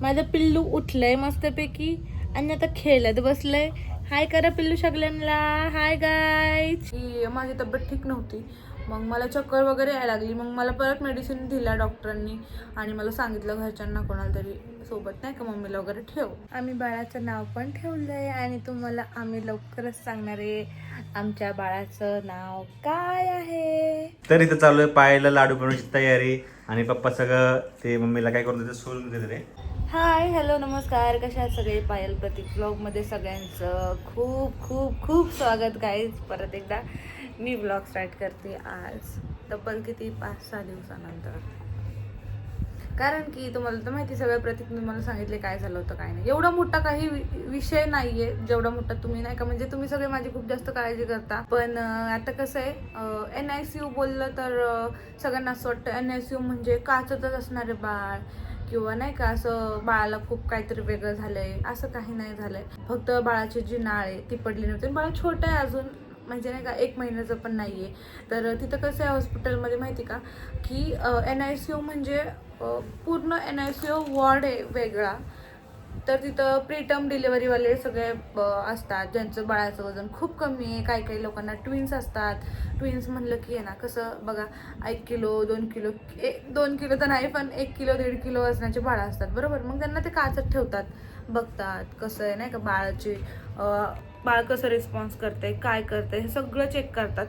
माझं पिल्लू उठलंय मस्तपैकी आणि आता खेळत बसलंय. हाय करा पिल्लू सगळ्यांना. Hi guys. माझी तब्येत ठीक नव्हती, मग मला चक्कर वगैरे यायला लागली. मग मला परत मेडिसिन दिला डॉक्टरांनी आणि मला सांगितलं घरच्यांना कोणाला तरी सोबत नाही का मम्मीला वगैरे ठेव. आम्ही बाळाचं नाव पण ठेवलंय आणि तुम्हाला आम्ही लवकरच सांगणार आहे आमच्या बाळाचं नाव काय आहे. तर इथं चालू आहे पायाला लाडू बनवण्याची तयारी आणि पप्पा सगळं ते मम्मीला काय करून देते सोलून देते रे. हाय हॅलो नमस्कार, कशा आहात सगळे. पायल प्रतीक व्लॉगमध्ये सगळ्यांचं खूप खूप खूप स्वागत गाईज. परत एकदा मी व्लॉग स्टार्ट करते आज तब्बल किती 5-6 दिवसानंतर. कारण की तुम्हाला तर माहिती सगळं प्रतीकने मला सांगितले काय झालं होतं काय नाही. एवढा मोठा काही विषय नाहीये जेवढा मोठा तुम्ही नाही का, म्हणजे तुम्ही सगळे माझी खूप जास्त काळजी करता. पण आता कसं आहे NICU बोललं तर सगळ्यांना असं वाटतं NICU म्हणजे काचतच असणारे बाळ किंवा नाही का असं बाळाला खूप काहीतरी वेगळं झालंय. असं काही नाही झालंय, फक्त बाळाची जी नाळ आहे ती पडली नव्हती. बाळ छोटं आहे अजून, म्हणजे नाही का 1 महिन्याचं पण नाही आहे. तर तिथं कसं आहे हॉस्पिटलमध्ये माहिती का की NICU म्हणजे पूर्ण NICU वॉर्ड आहे वेगळा. तर तिथं प्रीटर्म डिलिव्हरीवाले सगळे असतात ज्यांचं बाळाचं वजन खूप कमी आहे. काही काही लोकांना ट्विन्स असतात. ट्विन्स म्हणलं की आहे ना कसं बघा 1 किलो 2 किलो 2 किलो तर नाही पण 1 किलो 1.5 किलो वजनाचे बाळं असतात बरोबर. मग त्यांना ते काचत ठेवतात, बघतात कसं आहे नाही का बाळाची बाळ कसं रिस्पॉन्स करते काय करते हे सगळं चेक करतात.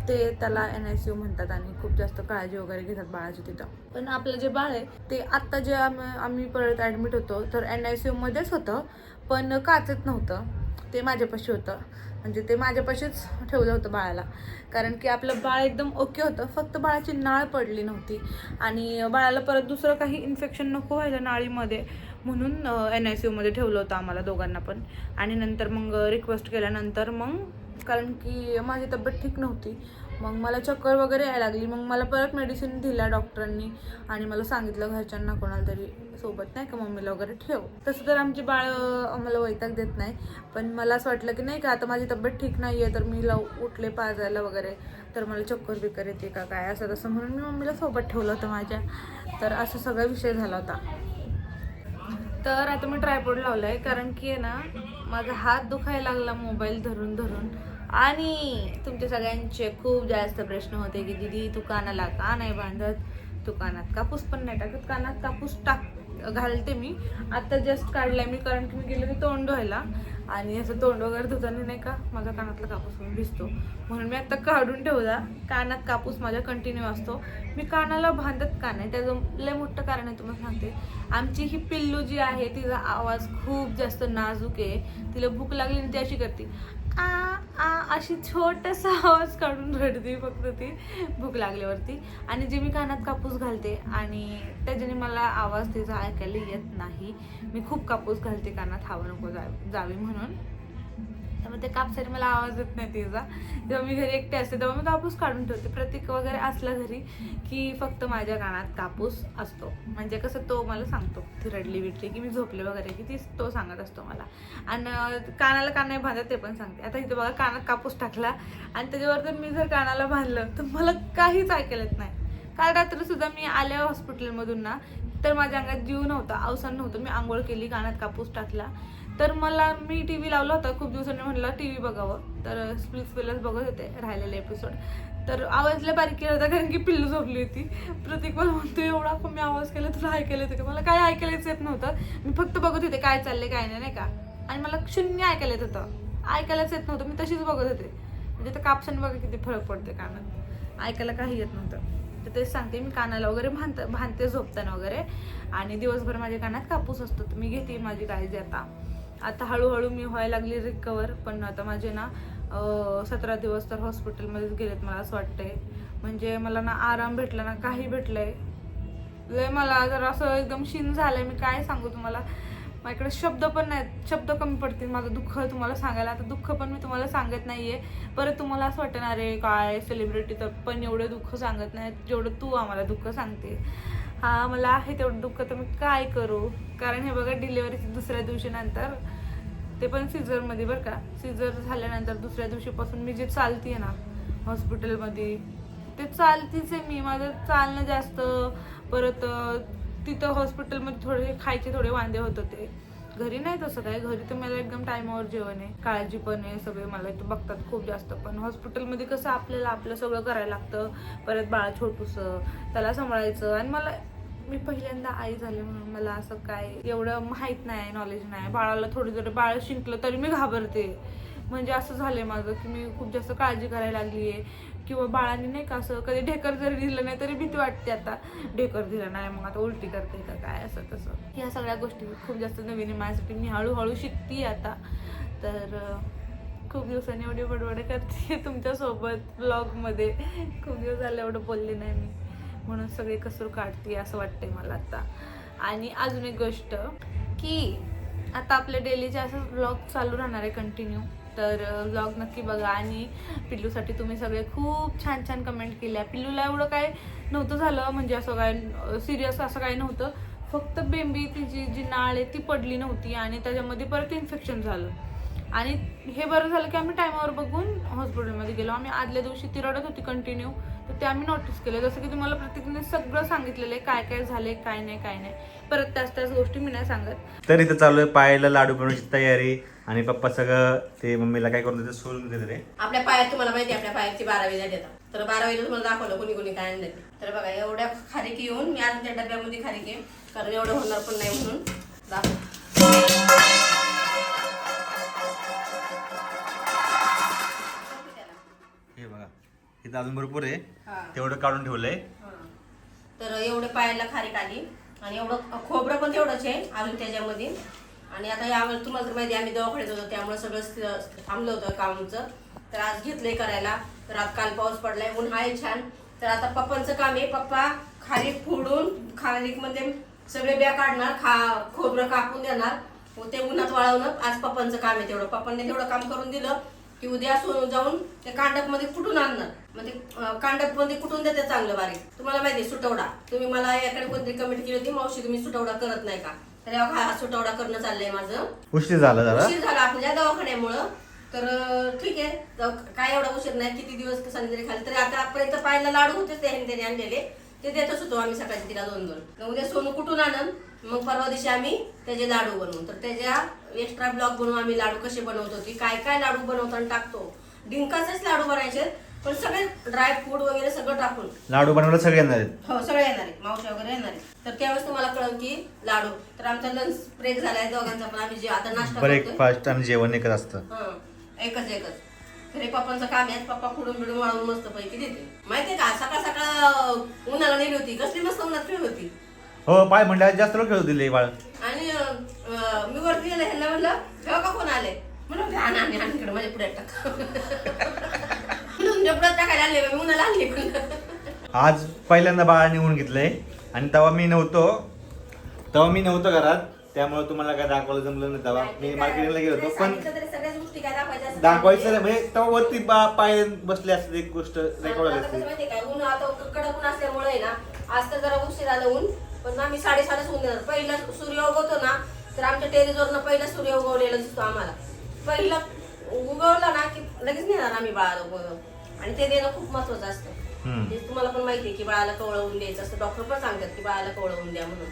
ते त्याला NICU म्हणतात आणि खूप जास्त काळजी वगैरे घेतात बाळाची तिथं. पण आपलं जे बाळ आहे ते आत्ता जे आम्ही परत ॲडमिट होतो तर NICU मध्येच होतं, पण काचत नव्हतं. ते माझ्यापाशी होतं, म्हणजे ते माझ्यापाशीच ठेवलं होतं बाळाला. कारण की आपलं बाळ एकदम ओके होतं, फक्त बाळाची नाळ पडली नव्हती आणि बाळाला परत दुसरं काही इन्फेक्शन नको व्हायला नाळीमध्ये म्हणून NICU मध्ये ठेवलं होतं आम्हाला दोघांना पण. आणि नंतर मग रिक्वेस्ट केल्यानंतर मग कारण की माझी तब्येत ठीक नव्हती, मग मला चक्कर वगैरे यायला लागली. मग मला परत मेडिसिन दिला डॉक्टरांनी आणि मला सांगितलं घरच्यांना कोणाला तरी सोबत नाही का मम्मीला वगैरे ठेव. तसं तर आमची बाळ आम्हाला वैताग देत नाही, पण मला असं वाटलं की नाही का आता माझी तब्येत ठीक नाही आहे तर मी उठले पाजायला वगैरे तर मला चक्कर बिक्कर येते का काय असं तसं म्हणून मी मम्मीला सोबत ठेवलं होतं माझ्या. तर असा सगळा विषय झाला होता. तर आता मी ट्रायपॉड लावला आहे कारण की आहे ना माझा हात दुखायला लागला मोबाईल धरून धरून. आणि तुमच्या सगळ्यांचे खूप जास्त प्रश्न होते की दीदी तू कानाला का नाही बांधत, तू कानात कापूस पण नाही टाकत. कानात कापूस घालते मी, आता जस्ट काढलाय मी कारण की मी गेले की तोंड धुवायला आणि असं तोंड वगैरे धुताना नाही का माझा कानातला कापूस पण भिजतो, म्हणून मी आता काढून ठेवला. कानात कापूस माझ्या कंटिन्यू असतो. मी कानाला बांधत का नाही त्याचं लय मोठं कारण आहे तुम्हाला सांगते. आमची ही पिल्लू जी आहे तिचा आवाज खूप जास्त नाजूक आहे. तिला भूक लागली आणि ती अशी करते आ आ अशी छोटासा आवाज काढून रडते फक्त ती भूक लागल्यावरती. आणि जे मी कानात कापूस घालते आणि त्याच्याने मला आवाज तिचा ऐकायला येत नाही. मी खूप कापूस घालते कानात हवा नको जावी म्हणून, त्यामुळे ते कापसाने मला आवाज येत नाही तिचा. जेव्हा मी घरी एकटे असते तेव्हा मी कापूस काढून ठेवते. प्रतीक वगैरे असला घरी की फक्त माझ्या कानात कापूस असतो, म्हणजे कसं तो मला सांगतो ती रडली बिडली की मी झोपले वगैरे की तो सांगत असतो मला. आणि कानाला कान नाही बांधत ते पण सांगते. आता इथं बघा कानात कापूस टाकला आणि त्याच्यावर तर मी जर कानाला बांधलं तर मला काहीच ऐकायला येत नाही. काल रात्री सुद्धा मी आल्या हॉस्पिटलमधून ना तर माझ्या अंगात जीव नव्हता, अवसान नव्हतं. मी आंघोळ केली, कानात कापूस टाकला, तर मी TV लावला होता खूप दिवसांनी, म्हणलं TV बघावं. तर स्प्लिट्सविलर्स बघत होते राहिलेले एपिसोड. तर आवाज लय बारीक केला होता कारण की पिल्लू झोपली होती. प्रतीक मला म्हणतो एवढा कमी आवाज केला तुला ऐकायला येतं का. मला काय ऐकायलाच येत नव्हतं, मी फक्त बघत होते काय चाललंय काय नाही का. आणि मला शून्य ऐकायला येत होतं, ऐकायलाच येत नव्हतं. मी तशीच बघत होते. म्हणजे तर कापसाने बघा किती फरक पडते कानात, ऐकायला काही येत नव्हतं. तर तेच सांगते मी कानाला वगैरे बांधते झोपताना वगैरे. आणि दिवसभर माझ्या कानात कापूस असतो. तर मी घेते माझी काळजी. आता हळूहळू मी व्हायला लागली रिकवर. पण आता माझे ना 17 दिवस तर हॉस्पिटलमध्येच गेलेत मला असं वाटतंय. म्हणजे मला ना आराम भेटला ना काही भेटलंय. लय मला जर असं एकदम शीन झालंय, मी काय सांगू तुम्हाला. माझ्याकडे शब्द पण नाहीत, शब्द कमी पडतील माझं दुःख तुम्हाला सांगायला. आता दुःख पण मी तुम्हाला सांगत नाहीये. परत तुम्हाला असं वाटणार आहे काय सेलिब्रिटी तर पण एवढं दुःख सांगत नाही जेवढं तू आम्हाला दुःख सांगते. हा मला आहे तेवढं दुःख, तर मी काय करू. कारण हे बघा डिलिव्हरीच्या दुसऱ्या दिवशी नंतर, ते पण सिझरमध्ये बरं का, सिझर झाल्यानंतर दुसऱ्या दिवशीपासून मी जे चालते ना हॉस्पिटलमध्ये ते चालतीच आहे मी. माझं चालणं जास्त, परत तिथं हॉस्पिटलमध्ये थोडे खायचे थोडे वांदे होत होते. घरी नाही तसं काय, घरी तर मला एकदम टायमावर जेवण आहे, काळजी पण आहे, सगळे मला इथं बघतात खूप जास्त. पण हॉस्पिटलमध्ये कसं आपल्याला आपलं सगळं करायला लागतं. परत बाळ छोटूसं, त्याला सांभाळायचं. आणि मी पहिल्यांदा आई झाले म्हणून मला असं काय एवढं माहीत नाही, नॉलेज नाही. बाळाला थोडी जरी बाळ शिंकलं तरी मी घाबरते. म्हणजे असं झालंय माझं की मी खूप जास्त काळजी करायला लागली आहे. किंवा बाळाने नाही का असं कधी ढेकर जरी दिलं नाही तरी भीती वाटते. आता ढेकर दिलं नाही मग आता उलटी करते का काय, असं तसं. ह्या सगळ्या गोष्टी खूप जास्त नवीन आहे माझ्यासाठी. मी हळूहळू शिकते आता. तर खूप दिवसांनी एवढी बडबड करते तुमच्यासोबत ब्लॉगमध्ये. खूप दिवस झाले एवढं बोलले नाही मी, म्हणून सगळे कसूर काढते असं वाटतंय मला आता. आणि अजून एक गोष्ट की आता आपले डेलीचे असं ब्लॉग चालू राहणार आहे कंटिन्यू. तर व्लॉग नक्की बघा. आणि पिल्लूसाठी तुम्ही सगळे खूप छान छान कमेंट केल्या. पिल्लूला एवढं काय नव्हतं झालं, म्हणजे असं काय सिरियस असं काय नव्हतं. फक्त बेंबी तिची जी नाळ आहे ती पडली नव्हती आणि त्याच्यामध्ये परत इन्फेक्शन झालं. आणि हे बरं झालं की आम्ही टायमावर बघून हॉस्पिटलमध्ये गेलो. आम्ही आदल्या दिवशी ती रडत होती कंटिन्यू, तर ते आम्ही नोटीस केलं. जसं की तुम्हाला प्रत्येकाने सगळं सांगितलेलं आहे, काय काय झाले काय नाही. परत त्याच गोष्टी मी नाही सांगत. तर इथं चालू आहे पायाला लाडू बनवण्याची तयारी. आणि पप्पा सगळं ते मम्मीला काय करून देते, सोलून देते रे. आपल्या पायात तुम्हाला माहिती आपल्या पायाची 12वी झाली आता. तर 12वीला तुम्हाला दाखवलं कोणी कोणी काय आणलं ते. तर बघा एवढ्या खारीक येऊन मी आज त्या डब्यामध्ये खारीक आहे, कारण एवढं होणार पण नाही म्हणून दाखव. हे बघा इथं अजून भरपूर आहे, तेवढं काढून ठेवलंय. तर एवढे पायाला खारीक आली आणि एवढं खोबरं पण तेवढंच आहे अजून त्याच्यामध्ये. आणि आता यावेळेस तुम्हाला तर माहिती आम्ही दवाखान्यात होतो, त्यामुळे सगळं थांबलं होतं कामाचं. तर आज घेतलंय करायला. तर आज काल पाऊस पडलाय, ऊन आहे छान. तर आता पप्पांचं काम आहे, पप्पा खारीक फोडून खारीकमध्ये सगळे ब्या काढणार, खोबरं कापून देणार, ते उन्हात वाळवणं आज पप्पांचं काम आहे. तेवढं पप्पांनी तेवढं काम करून दिलं की उद्या जाऊन ते कांडपमध्ये कुठून आणणार. म्हणजे कांडपमध्ये कुठून देते चांगलं बारीक. तुम्हाला माहिती सुटवडा, तुम्ही मला याकडे कोणतरी कमेंट केली होती, मावशी तुम्ही सुटवडा करत नाही का. तर हा सुटवडा करणं चाललंय माझं. उशीर झाला आपल्या दवाखान्यामुळं. तर ठीक आहे, काय एवढा उशीर नाही, किती दिवस कसाने जरी खाली तरी आतापर्यंत पाहायला लाडू होतेच त्याने आणलेले, ते देतच होतो आम्ही सकाळी तिला 2-2. उद्या सोनू कुठून आणन, मग परवा दिवशी आम्ही त्याचे लाडू बनवू. तर त्याच्या एक्स्ट्रा ब्लॉग बनवू आम्ही लाडू कसे बनवत होती, काय काय लाडू बनवताना टाकतो. डिंकाचेच लाडू बनायचे, पण सगळे ड्रायफ्रूट वगैरे सगळं टाकून लाडू बनवायला सगळे येणार आहेत. हो सगळे येणार आहेत, मावशी वगैरे येणार आहेत. तर त्यावेळेस तुम्हाला कळलं की लाडू. तर आमचा लंच ब्रेक झालाय दोघांचा, पण आम्ही आता नाश्ता ब्रेकफास्ट आणि जेवण एकच असतं. एकच. तरी पप्पांचं काम आहे, पप्पा खुडून बिडून वाळून मस्त पैकी देते. माहितीये का सकाळ सकाळ उन्हाला नेली होती, कसली मस्त उन्हात खेळ होती. हो पाय म्हणलं जास्त लोक खेळू दिले बाळ. आणि मी वरती गेले, ह्यांना म्हणलं तेव्हा का कोण आले, म्हणून आणि इकडे माझ्या पुढे टाक म्हणून पुढे टाकायला आले, मी उन्हाला आणली. पण आज पहिल्यांदा बाळ निघून घेतलंय आणि तेव्हा मी नव्हतो घरात, त्यामुळे तुम्हाला काय दाखवायला जमलं नाही. तेव्हा मी मार्केटिंगला गेलो होतो, पण सगळ्याच गोष्टी काय दाखवायचं म्हणजे तेव्हा वरती पाय बसले असते एक गोष्ट रेकॉर्ड असते. माहिती काय, ऊन आता कडक ऊन असल्यामुळे ना आज तर जरा उशीर आलं ऊन, पण आम्ही 7:30 ऊन देणार. पहिला सूर्य उगवतो ना, तर आमच्या टेरेसवरनं पहिला सूर्य उगवलेला दिसतो आम्हाला. पहिला उगवला ना की लगेच नेणार आम्ही बाळाला, आणि ते देणं खूप महत्वाचं असतं. ते तुम्हाला पण माहिती आहे की बाळाला कवळवून द्यायचं असतं. डॉक्टर पण सांगतात की बाळाला कवळवून द्या म्हणून.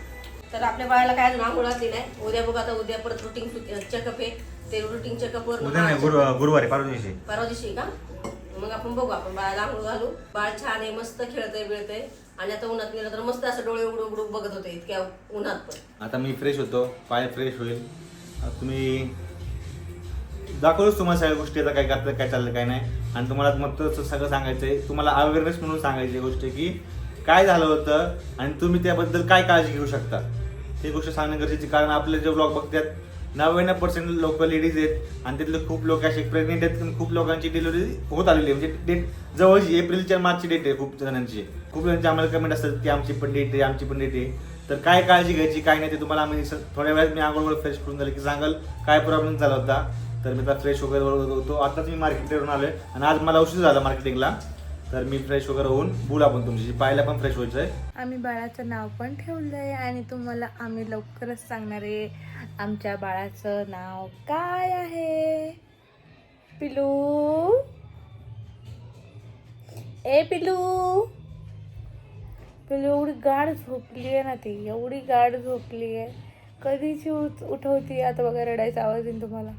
तर आपल्या बाळाला काय अजून आंघोळ घातली नाही. उद्या बघा, आता उद्या परत रुटीन चेकअप आहे. ते रुटीन चेकअप वर गुरुवारी परवा दिवशी का, मग आपण बघू, आपण बाळाला आंघोळ घालू. बाळ छान आहे, मस्त खेळतंय बिळतंय. आणि आता उन्हात गेलं तर मस्त असं डोळे उघडू उघडू बघत होते इतक्या उन्हात. पण आता मी फ्रेश होतो, पाय फ्रेश होईल. तुम्ही दाखवलंच तुम्हाला सगळ्या गोष्टी, आता काय करतात काय चाललं काय नाही. आणि तुम्हाला मग सगळं सांगायचंय, तुम्हाला अवेअरनेस म्हणून सांगायची गोष्ट की काय झालं होतं आणि तुम्ही त्याबद्दल काय काळजी घेऊ शकता, ही गोष्ट सांगणं गरजेची. कारण आपले जे ब्लॉग बघतात 99% लोक लेडीज आहेत आणि त्यातले खूप लोक असे प्रेग्नेंट आहेत. खूप लोकांची डिलिव्हरी होत आलेली आहे, म्हणजे डेट जवळची एप्रिलच्या मार्चची डेट आहे. खूप जणांची आम्हाला कमेंट असतात की आमची पण डेट आहे. तर काय काळजी घ्यायची काय नाही ते तुम्हाला आम्ही थोड्या वेळात मी आंघोळ फ्रेश करून झालं की सांगाल काय प्रॉब्लेम झाला होता. तर मी आता फ्रेश वगैरे होतो. आताच मी मार्केटवरून आलोय आणि आज मला उशीर झाला मार्केटिंगला. तर मी फ्रेश वगैरे होऊन बोला पण तुमची पाहायला पण फ्रेश व्हायचंय. आम्ही बाळाचं नाव पण ठेवलंय आणि तुम्हाला आम्ही लवकरच सांगणार आहे आमच्या बाळाचं नाव काय आहे. पिलू, ए पिलू, पण एवढी गाढ झोपली आहे ना ती, एवढी गाढ झोपली आहे. कधीची उठवती. आता बघा रडायचा आवाज येईल तुम्हाला.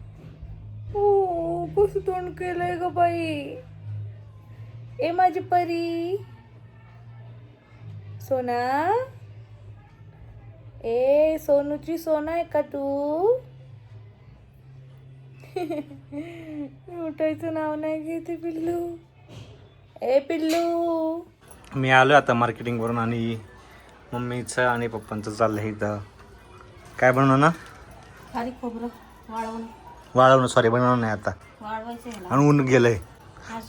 ओ कसं तोंड केलंय ग बाई. ए माझी परी सोना, ए सोनूची सोना आहे का तू? उठायचं नाव नाही घेते पिल्लू. ए पिल्लू. मी आलो आता मार्केटिंगवरून आणि मम्मीचं आणि पप्पांचं चाललंय इथं. काय बनवणं? खारी खोबरं वाळवणं, सॉरी बनवणं नाही आता. वाळवायचं आणि ऊन गेलंय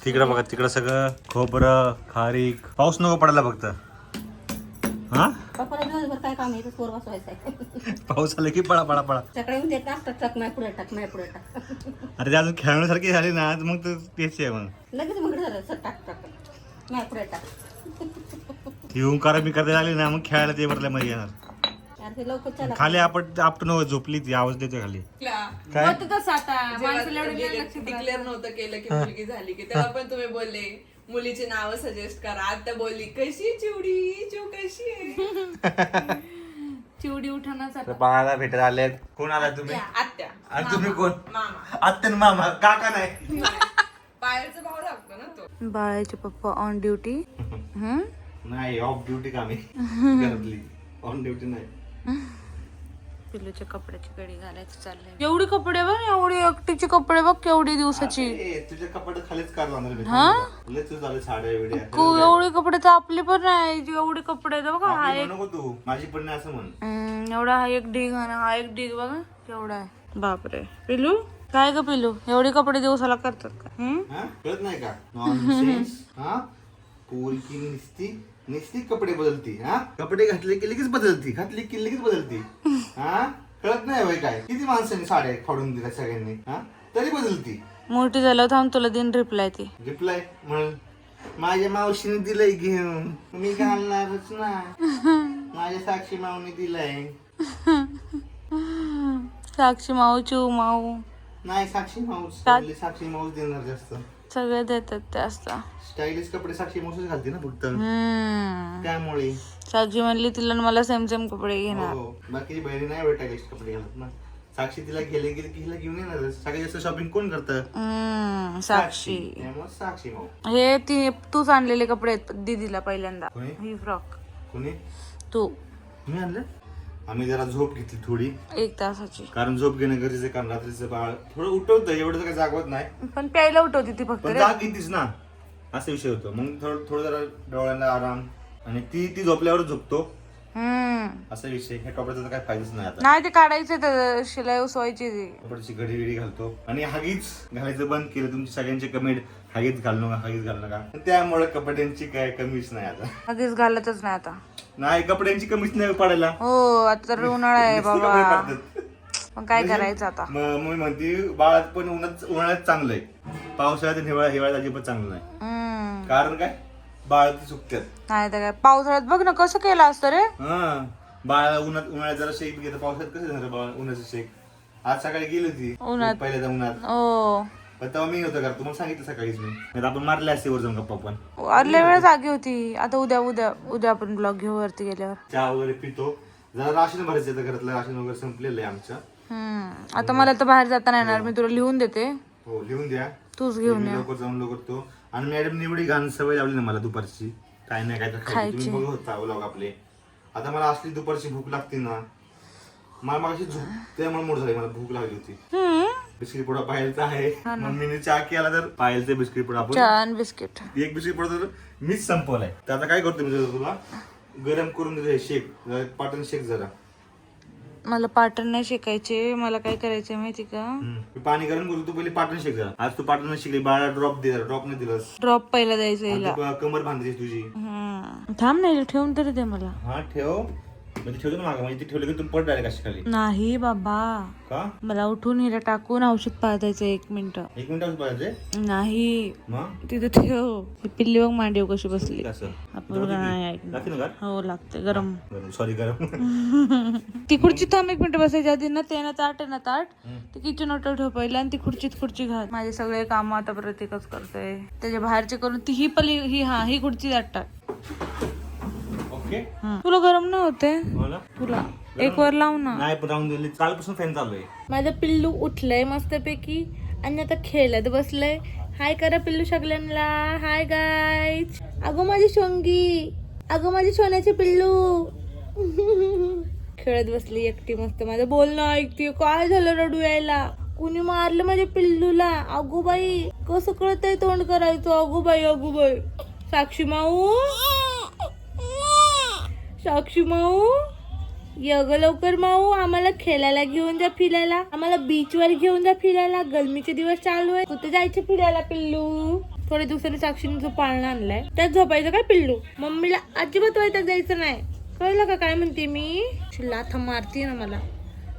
तिकडं बघा. तिकडं सगळं खोबरं खारीक. पाऊस नको पडायला फक्त. हा पप्पाला दिवसभर काय काम आहे, पोर बसवायचं. पाऊस आला की पळा पळा पळा. सकाळी येऊन देत ना टक नाही पुढे टाक नाही पुढे टाक. अरे ते अजून खेळण्यासारखी झाली ना मग तर तेच आहे. मग लगेच मग झालं सर टाक टाक नाही पुढे टाक. ती ओंकार मी करता आली ना मग खेळायला ते बरल्या मध्ये येणार. यार ते लवकर चला. खाली आपटून झोपली ती, आवाज देते खाली. काय होतं तसं आता माणसाला एवढं नाही लक्षात राहत. डिक्लेअर नव्हतं केलं की मुलगी झाली की तेव्हा पण तुम्ही बोलले मुलीचे नाव सजेस्ट करा. आता बोलली कशी चिवडी चिव कशी आहे. चिवडी उठानाच आता. बाळाला भेटायला आले. कोण आला तुम्ही? आत्या आणि तुम्ही कोण? मामा आत्या मामा काका नाही. पायलचा भाऊ लागतो ना तो. बाळाचे पप्पा ऑन ड्युटी. नाही ऑफ ड्युटी कामी घरातली. ऑन ड्युटी नाही. पिल्लूच्या कपड्याची कडी घालायची चाललंय. एवढी कपडे बघ, एवढी एकटीची कपडे बघ केवढी दिवसाची. तुझ्या कपडे खालीच कार लावणार मी. झाले साड्या विड्या. एवढी कपडे तर आपली पण नाही. एवढी कपडे तर बघा. हा आपली एक म्हणू नको तू, माझी पण नाही असं म्हण. एवढा हा एक ढीग आणि हा एक ढीग बघा केवढा आहे. बापरे पिल्लू काय ग पिल्लू, एवढे कपडे दिवसाला करतात का? हा? कळत नाही का? नॉनसेन्स. हा पोरकी निस्ती कपडे बदलती. हा कपडे घातले की लगेच बदलती, घातली की लगेच बदलती. हा कळत नाही बाई काय? किती माणसांनी साड्या फाडून दिल्या सगळ्यांनी. हा तरी बदलती. मोठी झाल्यावर थांब तुला दिन रिप्लाय ती. रिप्लाय म्हण माझ्या मावशीने दिलंय घेऊन, मी घालणारच ना. माझ्या साक्षी माऊने दिलंय. साक्षी माऊ चिऊ माऊ नाही साक्षी माऊस. साक्षी माऊस देणार जास्त. सगळे देतात जास्त. स्टायलिश कपडे साक्षी माऊसच घालते ना फक्त. त्यामुळे साक्षी म्हणली तिला आणि मला सेम सेम कपडे घेणार. हो बाकीची बहिणी नाही एवढे स्टायलिश कपडे घालत ना. साक्षी तिला गेले की हिला घेऊन येणार. सगळ्यात जास्त शॉपिंग कोण करतं? साक्षी. त्यामुळे साक्षी माऊ. हे ती तूच आणलेले कपडे आहेत दीदीला पहिल्यांदा. कोणी? ही फ्रॉक कोणी? तू. मी आणलं. आम्ही जरा झोप घेतली थोडी, 1 तासाची. कारण झोप घेणं गरजेचं. कारण रात्रीचं बाळ थोडं उठवतं, एवढं तर काही जागवत नाही. पण प्यायला उठवती ती फक्त पण रे. जाग घेतीस ना, असा विषय होतो. मग थोडं जरा डोळ्यांना आराम. आणि ती झोपल्यावर झोपतो असा विषय. ह्या कपड्याचा तर काही फायदाच नाही आता. नाही ते काढायचं तर शिलाई उसवायची ती. कपड्याची घडी विडी घालतो. आणि हागीच घालायचं बंद केलं. तुमची सगळ्यांची कमेंट हागीच घालू नका, हागीच घालू नका. त्यामुळे कपड्यांची काय कमीच नाही आता. लगेच घालतच नाही आता. नाही कपड्यांची कमीच नाही पडायला. हो आता तर उन्हाळा आहे नुसते कपडे बाबा. पडतात. मग काय करायचं आता. मग म्हणते बाळात पण उन्हाळ्यात चांगलं आहे, पावसाळ्यात आणि हिवाळ्यात अजिबात चांगलं नाही. कारण काय? बाळ चुकतात. नाही तर काय पावसाळ्यात बघ ना कसं केलं असतं रे. हा बाळाला उन्हाळ्यात जरा शेक घेतं. पावसाळ्यात कसं झालं बाळ उन्हाचं शेक. आज सकाळी गेली होती पहिल्यांदा उन्हात. हो पण तेव्हा मी नव्हतं का, तुम्हाला सांगितलं सकाळीच मी. नाही आपण मारले असते वर जाऊन गप्पा. पण अर्ध्या वेळ जागी होती. आता उद्या आपण ब्लॉग घेऊ वरती गेल्यावर. चहा वगैरे पितो. जरा राशन भरायचं तर घरातलं राशन वगैरे संपलेलं आहे आमचं. आता मला तर बाहेर जाता नाही येणार. मी तुला लिहून देते. हो लिहून द्या. तूच घेऊन ये. लवकर जाऊन लवकर तो. आणि मॅडम एवढी घाण सवय लावली ना मला दुपारची, काय नाही काय तर खायची. तुम्ही बघत होता व्लॉग आपले. आता मला असली दुपारची भूक लागते ना, मला मागाशी झोप त्यामुळे मोड झाली. मला भूक लागली होती. बिस्किट पुडा पायलचा आहे. मम्मीने चहा केला तर पायलचे बिस्किट पुडा आपण छान बिस्किट. एक बिस्किट पुडा तर मीच संपवलाय. तर आता काय करतो मी तुला गरम करून दे शेक, पाटण शेक जरा. मला पाटण नाही शिकायचे. मला काय करायचंय माहिती का? पाणी गरम करून तू पहिले पाटण शेक जरा. आज तू पाटण शिकली, बाळा ड्रॉप दे. ड्रॉप नाही दिलास. ड्रॉप पहिला द्यायचं हिला. कमर बांधायची तुझी. थांब नाही ठेवून तरी दे मला. हा ठेव. म्हणजे ठेवतो ना मागं. म्हणजे ती ठेवली की तू पड डायरेक्ट कशी खाली. नाही बाबा का? मला उठून हिला टाकून औषध पाजायचं 1 मिनिट. 1 मिनिट पाहिजे. नाही मग तिथे ठेव. पिल्ली बघ मांडीव कशी बसली. कसं आपण नाही ऐकणार. लागते ना हो लागते गरम. सॉरी गरम. ती खुर्ची थांब 1 मिनिट बसायच्या आधी ना ते ना ताट आहे ना ताट ते किचन ओटर ठेव पहिला आणि ती खुर्ची घाल. माझे सगळे काम आता प्रत्येकच करतोय. त्याच्या बाहेरचे करून ती ही खुर्ची ताट टाक. ओके तुला गरम नाही होते बोला तुला एक वर लाव ना. नाही पण राहून दिली कालपासून फॅन चालू आहे. माझं पिल्लू उठलंय मस्तपैकी आणि आता खेळत बसलंय. हाय करा पिल्लू सगळ्यांना. Hi guys. अगो माझी शोंगी, अगो माझी सोन्याचे पिल्लू. खेळत बसली एकटी मस्त. माझं बोलणं ऐकते. काय झालं रडू यायला? कुणी मारलं माझ्या पिल्लूला? अगो बाई कसं कळतंय तोंड करायचं? अगो बाई अगो बाई. साक्षी माऊ, साक्षी माऊ य ग लवकर माऊ. आम्हाला खेळायला घेऊन जा फिरायला. आम्हाला बीच वर घेऊन जा फिरायला. गरमीचे दिवस चालू आहे. कुठे जायचं फिरायला पिल्लू? थोड्या दिवसांनी साक्षीने जो पाळणा आणलाय त्यात झोपायचं काय पिल्लू? मम्मीला अजिबात वैताग जायचं नाही. कळलं का काय म्हणते मी? लाथा मारते ना मला.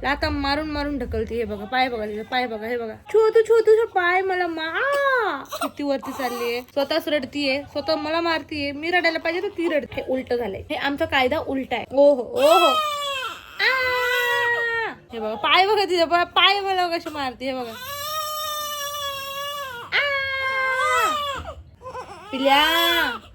लाथा मारून मारून ढकलते. हे बघा पाय बघा तिचा पाय बघा. हे बघा छोटू पाय मला किती वरती चाललीये. स्वतःच रडतीये. स्वतः मला मारतीये. मी रडायला पाहिजे तर ती रडते. उलट झालंय हे. आमचा कायदा उलटा आहे. ओहो ओहो. हे बघा पाय बघा तिचा पाय मला कशी मारते. हे बघा. पिल्या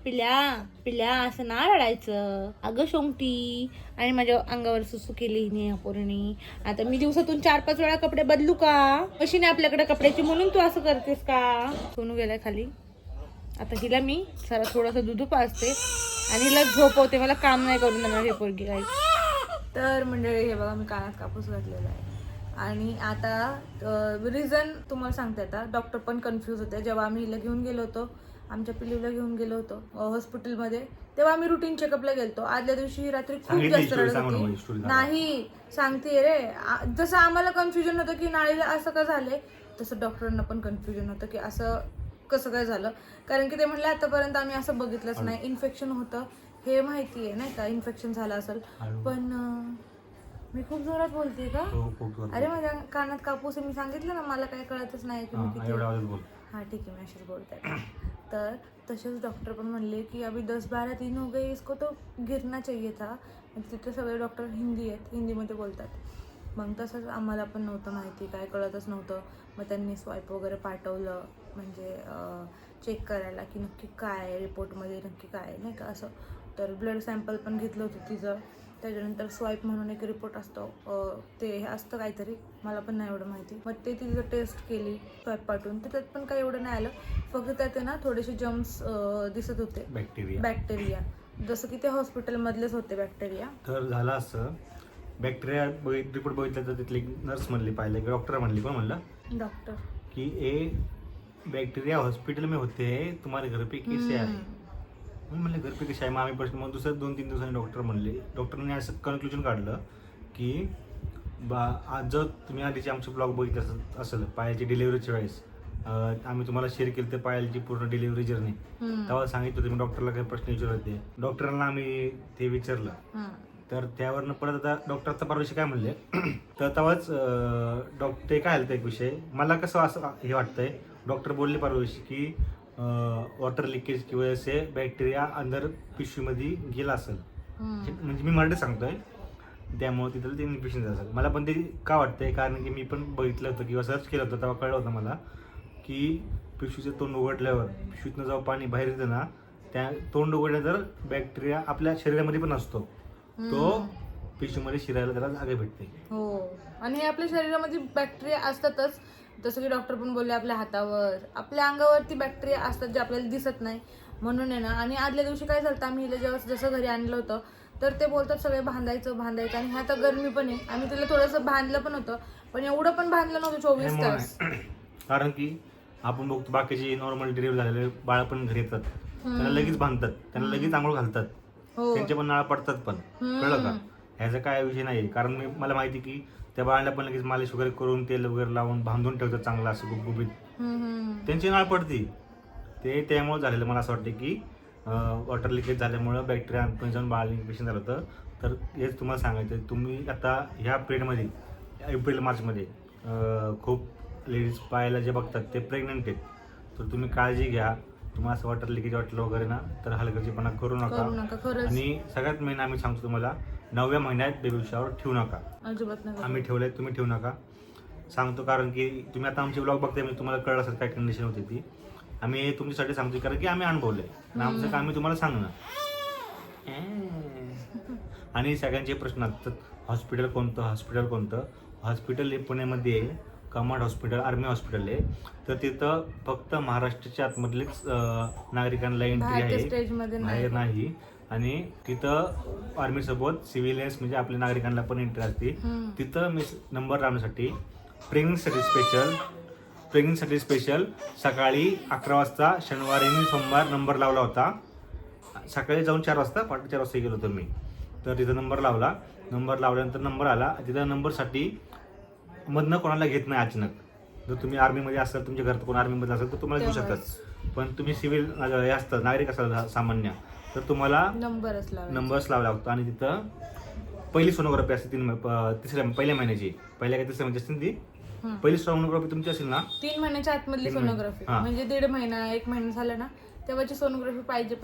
पिल्या पिल्या असं ना रडायचं. अगं शोंगटी. आणि माझ्या अंगावर सुसू केली हिने पोरीने. आता मी दिवसातून 4-5 वेळा कपडे बदलू का? कशी नाही आपल्याकडे कपड्याची म्हणून तू असं करतेस का? सोनू गेलाय खाली. आता हिला मी जरा थोडंसं दूध पाजते आणि हिला झोपवते. मला काम नाही करून देणार हे पोरगी काय. तर मंडळी हे बघा मी कानात कापूस घातलेला आहे. आणि आता रिझन तुम्हाला सांगते. आता डॉक्टर पण कन्फ्यूज होते. जेव्हा आम्ही हिला घेऊन गेलो होतो, आमच्या पिल्लूला घेऊन गेलो होतो हॉस्पिटलमध्ये, तेव्हा आम्ही रुटीन चेकअपला गेलतो. आदल्या दिवशी रात्री खूप जास्त रडत होती. नाही सांगते रे. जसं आम्हाला कन्फ्युजन होतं की नाळीला असं का झालंय, तसं डॉक्टरांना पण कन्फ्युजन होतं की असं कसं काय झालं. कारण की ते म्हणले आतापर्यंत आम्ही असं बघितलंच नाही. इन्फेक्शन होतं हे माहिती आहे नाही का, इन्फेक्शन झालं असेल. पण मी खूप जोरात बोलते का? अरे माझ्या कानात कापूस मी सांगितलं ना, मला काही कळतच नाही की मी किती. हाँ ठीक है मैं अशीच बोलते. तर तसेच डॉक्टर पण म्हणले की अभी 10-12 दिन हो गए, इसको तो गिरना चाहिए था. तिथे सगळे डॉक्टर हिंदी आहेत, हिंदीमध्ये बोलतात. मग तसंच आम्हाला पण नव्हतं माहिती, काय कळतच नव्हतं. मग त्यांनी स्वाईप वगैरे पाठवलं म्हणजे चेक करायला की नक्की काय रिपोर्टमध्ये नक्की काय नाही का असं. तर ब्लड सॅम्पल पण घेतलं होतं तिचं. त्याच्यानंतर स्वाईप म्हणून एक रिपोर्ट असतो, ते असतं काहीतरी, मला पण नाही एवढं माहिती. मग ते तिचं टेस्ट केली स्वाईप पाठवून. तर त्यात पण काही एवढं नाही आलं. फक्त त्यात ना थोडेसे जम्स दिसत होते, बॅक्टेरिया. जसं की ते हॉस्पिटलमधलेच होते बॅक्टेरिया. तर झालं असं, बॅक्टेरिया रिपोर्ट बघितलं तर तिथली नर्स म्हणली, पाहिलं डॉक्टर म्हणली, कोण म्हणलं? डॉक्टर. की ए बॅक्टेरिया हॉस्पिटल में होते हैं, तुम्हारे घर पे कैसे आए? म्हणले घर पे कसे आहे. मग आम्ही प्रश्न, मग दुसऱ्या 2-3 दिवसांनी डॉक्टर म्हणले, डॉक्टरने असं कन्क्लुजन काढलं की आज जर तुम्ही आधीचे आमचे ब्लॉग बघितलं असेल पायाची डिलिव्हरीच्या वेळेस, आम्ही तुम्हाला शेअर केलं ते पायाची पूर्ण डिलिव्हरी जर्नी, तेव्हा सांगितलं तुम्ही डॉक्टरला काही प्रश्न विचारले होते. डॉक्टरांना आम्ही ते विचारलं. तर त्यावरनं परत आता डॉक्टरचा परवाशी काय म्हणले तर तेव्हाच ते काय आलं एक विषय. मला कसं असं हे वाटतंय, डॉक्टर बोलले परवाशी की वॉटर लिकेज की वजह से बैक्टेरिया अंदर पिशवीमध्ये गेला असेल. म्हणजे मी मराठी सांगतोय, त्यामुळे तिथलं ते इन्फेक्शन झालं असेल. मला पण ते का वाटतंय, कारण की मी पण बघितलं होतं किंवा सर्च केलं होतं, तेव्हा कळलं होतं मला की पिशवीचं तोंड उघडल्यावर पिशवीतनं जेव्हा पाणी बाहेर येतं ना, त्या तोंड उघडल्यानंतर बॅक्टेरिया आपल्या शरीरामध्ये पण असतो, तो पिशवीमध्ये शिरायला त्याला जागा भेटते. हो. आणि आपल्या शरीरामध्ये बॅक्टेरिया असतातच. जसं की डॉक्टर पण बोलले आपल्या हातावर आपल्या अंगावरती बॅक्टेरिया असतात जे आपल्याला दिसत नाही म्हणून आहे ना. आणि आदल्या दिवशी काय झालं, आम्ही हिला जेव्हा जसं घरी आणलं होतं तर ते बोलतात सगळे बांधायचं. आणि ह्या तर गरमी पण आहे, आम्ही तिला थोडंसं बांधलं पण होतं, पण एवढं पण बांधलं नव्हतं 24 तास. कारण की आपण बघतो बाकीचे नॉर्मल डिलिव्हरी झालेले बाळ पण घरी येतात, त्यांना लगेच बांधतात, त्यांना लगेच आंघोळ घालतात, त्यांच्या पण नाळा पडतात. पण कळलं का, ह्याचा काय विषय नाही. कारण मला माहिती की त्या बाळाला पण लगेच मालिश वगैरे करून तेल वगैरे लावून बांधून ठेवतात चांगलं असं गुबगुबीत, त्यांची नाळ पडती. ते त्यामुळे झालेलं मला असं वाटतं की वॉटर लिकेज झाल्यामुळं बॅक्टेरिया पण जाऊन बाळाला इन्फेक्शन झालं होतं. तर हेच तुम्हाला सांगायचं, तुम्ही आता ह्या पिरियडमध्ये एप्रिल-मार्चमध्ये खूप लेडीज पाहायला जे बघतात ते प्रेग्नंट आहेत, तर तुम्ही काळजी घ्या. तुम्हाला असं वॉटर लिकेज वाटलं वगैरे ना, तर हलगर्जीपणा करू नका. आणि सगळ्यात मेन आम्ही सांगतो तुम्हाला, 9व्या महिन्यात बेबी शॉवर ठेवू नका. आम्ही ठेवलंय, तुम्ही ठेवू नका सांगतो. कारण की तुम्ही आता आमचे ब्लॉग बघताय म्हणजे तुम्हाला कळलं असेल काय कंडिशन होती ती. आम्ही तुमच्यासाठी सांगतो कारण की आम्ही अनुभवलंय आणि आमचं काम मी तुम्हाला सांगणार. आणि सगळ्यांचे प्रश्न असतात, हॉस्पिटल कोणतं. हॉस्पिटल हे पुण्यामध्ये आहे, कमांड हॉस्पिटल, आर्मी हॉस्पिटल आहे. तर तिथं फक्त महाराष्ट्राच्या आतमधलेच नागरिकांना एंट्री बाहेरच्या आहे, स्टेजमध्ये नाही. बाहेर नाही. आणि तिथं आर्मीसोबत सिव्हिलियन्स म्हणजे आपल्या नागरिकांना पण एंट्री असते. तिथं मी नंबर लावण्यासाठी प्रेग्नंटसाठी स्पेशल सकाळी 11 वाजता शनिवारी आणि सोमवार नंबर लावला होता. सकाळी जाऊन 4 वाजता, पहाटे 4 वाजता गेलो होतो मी. तर तिथं नंबर लावल्यानंतर नंबर आला. तिथं नंबरसाठी मधनं कोणाला घेत नाही अचानक. जर तुम्ही आर्मीमध्ये असाल, तुमच्या घरात कोण आर्मीमध्ये असेल तर तुम्हाला घेऊ शकतात. पण तुम्ही सिव्हिल हे असतात, नागरिक असाल सामान्य, तर तुम्हाला नंबरच लावा लागतो. आणि तिथं पहिली सोनोग्राफी असते पहिल्या महिन्याची, पहिल्या काय 3 महिन्याची असते ती पहिली सोनोग्राफी तुमची असेल ना, 3 महिन्याच्या आतमधली सोनोग्राफी, म्हणजे 1.5 महिना 1 महिना झाला ना तेव्हाची सोनोग्राफी पाहिजे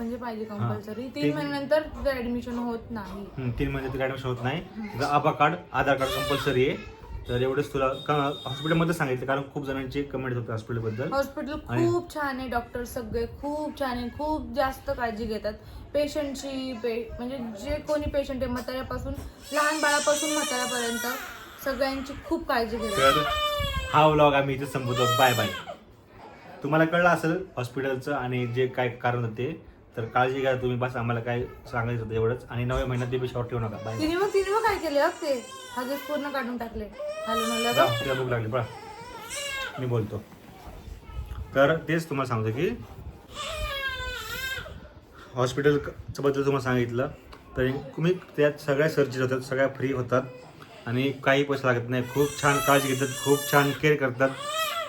कंपल्सरी. 3 महिन्यानंतर ऍडमिशन होत नाही. 3 महिन्यात ऍडमिशन होत नाही. आधार कार्ड कंपल्सरी आहे. तर एवढंच तुला हॉस्पिटलमध्ये सांगितलं, कारण खूप जणांचे कमेंट होते हॉस्पिटलबद्दल. हॉस्पिटल खूप छान आहे, डॉक्टर सगळे खूप छान आहे, खूप जास्त काळजी घेतात पेशंटची. म्हणजे जे कोणी पेशंट आहे, म्हाताऱ्यापासून लहान बाळापासून म्हाताऱ्यापर्यंत सगळ्यांची खूप काळजी घेतात. तर हा व्लॉग आम्ही इथे संपवतो. Bye bye. तुम्हाला कळलं असेल हॉस्पिटलचं आणि जे काय कारण होते, तर काळजी घ्या तुम्ही. बस आम्हाला काय सांगायचं होतं एवढंच. आणि 9व्या महिन्यात बेबी शॉवर ठेवू नका. बाय. तिने मग काय केले ते हगेच पूर्ण काढून टाकले. तिला भूक लागली, पळा मी बोलतो. तर तेच तुम्हाला सांगतो की हॉस्पिटलचं बद्दल तुम्हाला सांगितलं. तर तुम्ही त्यात सगळ्या सर्जरी होतात, सगळ्या फ्री होतात आणि काही पैसे लागत नाही. खूप छान काळजी घेतात, खूप छान केअर करतात.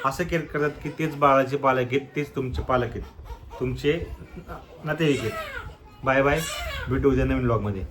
असं केअर करतात की तेच बाळाचे पालक आहेत, तेच तुमचे पालक आहेत, तुमचे नातेवाईक आहेत. Bye bye. भेटू उद्या नवीन व्लॉगमध्ये.